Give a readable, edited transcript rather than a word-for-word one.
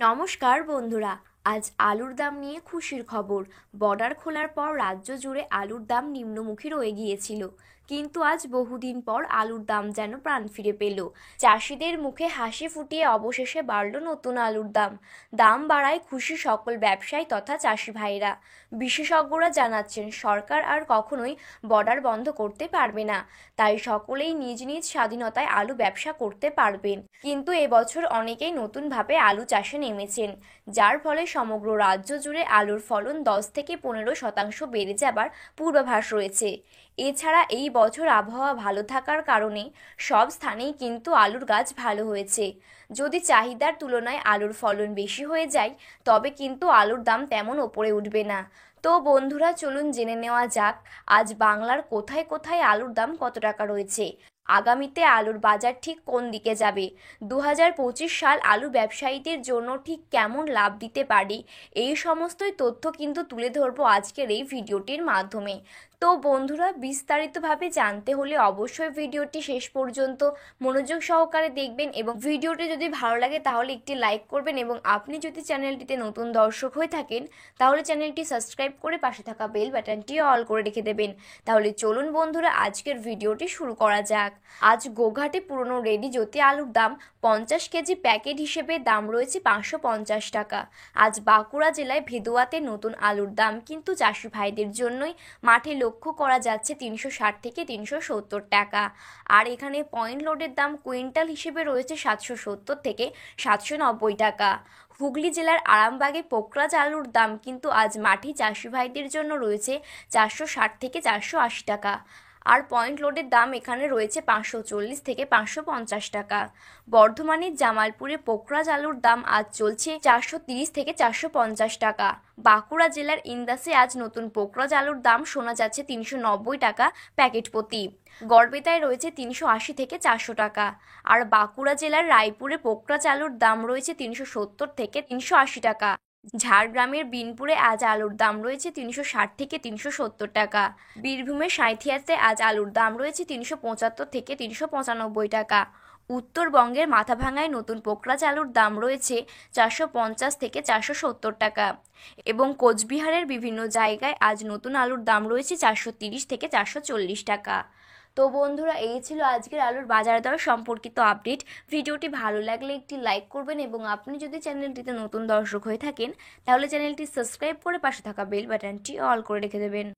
নমস্কার বন্ধুরা। আজ আলুর দাম নিয়ে খুশির খবর। বর্ডার খোলার পর রাজ্য জুড়ে আলুর দাম নিম্নমুখী রয়ে গিয়েছিল, কিন্তু আজ বহুদিন পর আলুর দাম যেন প্রাণ ফিরে পেল। চাষিদের মুখে হাসি ফুটিয়ে অবশেষে বাড়ল নতুন আলুর দাম। দাম বাড়ায় খুশি সকল ব্যবসায়ী তথা চাষি ভাইরা। বিশেষজ্ঞরা জানাচ্ছেন সরকার আর কখনোই বর্ডার বন্ধ করতে পারবে না, তাই সকলেই নিজ নিজ স্বাধীনতায় আলু ব্যবসা করতে পারবেন। কিন্তু এবছর অনেকেই নতুনভাবে আলু চাষে নেমেছেন, যার ফলে সমগ্র রাজ্য জুড়ে আলুর ফলন 10 থেকে 15% বেড়ে যাবার পূর্বাভাস রয়েছে। এছাড়া এই বছর আবহাওয়া ভালো থাকার কারণে সব স্থানেই কিন্তু আলুর গাছ ভালো হয়েছে। যদি চাহিদার তুলনায় আলুর ফলন বেশি হয়ে যায়, তবে কিন্তু আলুর দাম তেমন ওপরে উঠবে না। তো বন্ধুরা, চলুন জেনে নেওয়া যাক আজ বাংলার কোথায় কোথায় আলুর দাম কত টাকা রয়েছে। আগামীতে আলুর বাজার ঠিক কোন দিকে যাবে, 2025 সাল আলু ব্যবসায়ীদের জন্য ঠিক কেমন লাভ দিতে পারে, এই সমস্তই তথ্য কিন্তু তুলে ধরবো আজকের এই ভিডিওটির মাধ্যমে। তো বন্ধুরা, বিস্তারিতভাবে জানতে হলে অবশ্যই ভিডিওটি শেষ পর্যন্ত মনোযোগ সহকারে দেখবেন, এবং ভিডিওটি যদি ভালো লাগে তাহলে একটি লাইক করবেন, এবং আপনি যদি চ্যানেলটিতে নতুন দর্শক হয়ে থাকেন তাহলে চ্যানেলটি সাবস্ক্রাইব করে পাশে থাকা বেল বাটনটি অল করে রেখে দেবেন। তাহলে চলুন বন্ধুরা, আজকের ভিডিওটি শুরু করা যাক। আজ গোঘাটে পুরনো রেডি জ্যোতি আলুর দাম 50 কেজি প্যাকেট হিসেবে দাম রয়েছে 550 টাকা। আজ বাঁকুড়া জেলায় ভেদুয়াতে নতুন আলুর দাম কিন্তু চাষি ভাইদের জন্যই মাঠে লক্ষ্য করা যাচ্ছে 360 থেকে 370 টাকা। আর এখানে পয়েন্ট লোডের দাম কুইন্টাল হিসেবে রয়েছে 770 থেকে 790 টাকা। হুগলি জেলার আরামবাগে পোকরাজ আলুর দাম কিন্তু আজ মাঠে চাষি ভাইদের জন্য রয়েছে 460 থেকে 480 টাকা। আর পয়েন্ট লোডের দাম এখানে রয়েছে 540 থেকে 550 টাকা। বর্ধমানের জামালপুরে পোকরাজ আলুর দাম আজ চলছে 430 থেকে 450 টাকা। বাঁকুড়া জেলার ইন্দাসে আজ নতুন পোকরাজ আলুর দাম শোনা যাচ্ছে 390 টাকা প্যাকেট প্রতি। গড়বেতায় রয়েছে 380 থেকে 400 টাকা। আর বাঁকুড়া জেলার রায়পুরে পোকরাজ আলুর দাম রয়েছে 370 থেকে 380 টাকা। ঝাড়গ্রামের বিনপুরে আজ আলুর দাম রয়েছে 360 থেকে 370 টাকা। বীরভূমের সাঁইথিয়াতে আজ আলুর দাম রয়েছে 375 থেকে 395 টাকা। উত্তরবঙ্গের মাথাভাঙায় নতুন পোকরাজ আলুর দাম রয়েছে 450 থেকে 470 টাকা। এবং কোচবিহারের বিভিন্ন জায়গায় আজ নতুন আলুর দাম রয়েছে 430 থেকে 440 টাকা। তো বন্ধুরা, এই ছিল আজকের আলুর বাজার দর সম্পর্কিত আপডেট। ভিডিওটি ভালো লাগলে একটি লাইক করবেন, এবং আপনি যদি চ্যানেলটিতে নতুন দর্শক হয়ে থাকেন তাহলে চ্যানেলটি সাবস্ক্রাইব করে পাশে থাকা বেল বাটনটি অল করে রেখে দেবেন।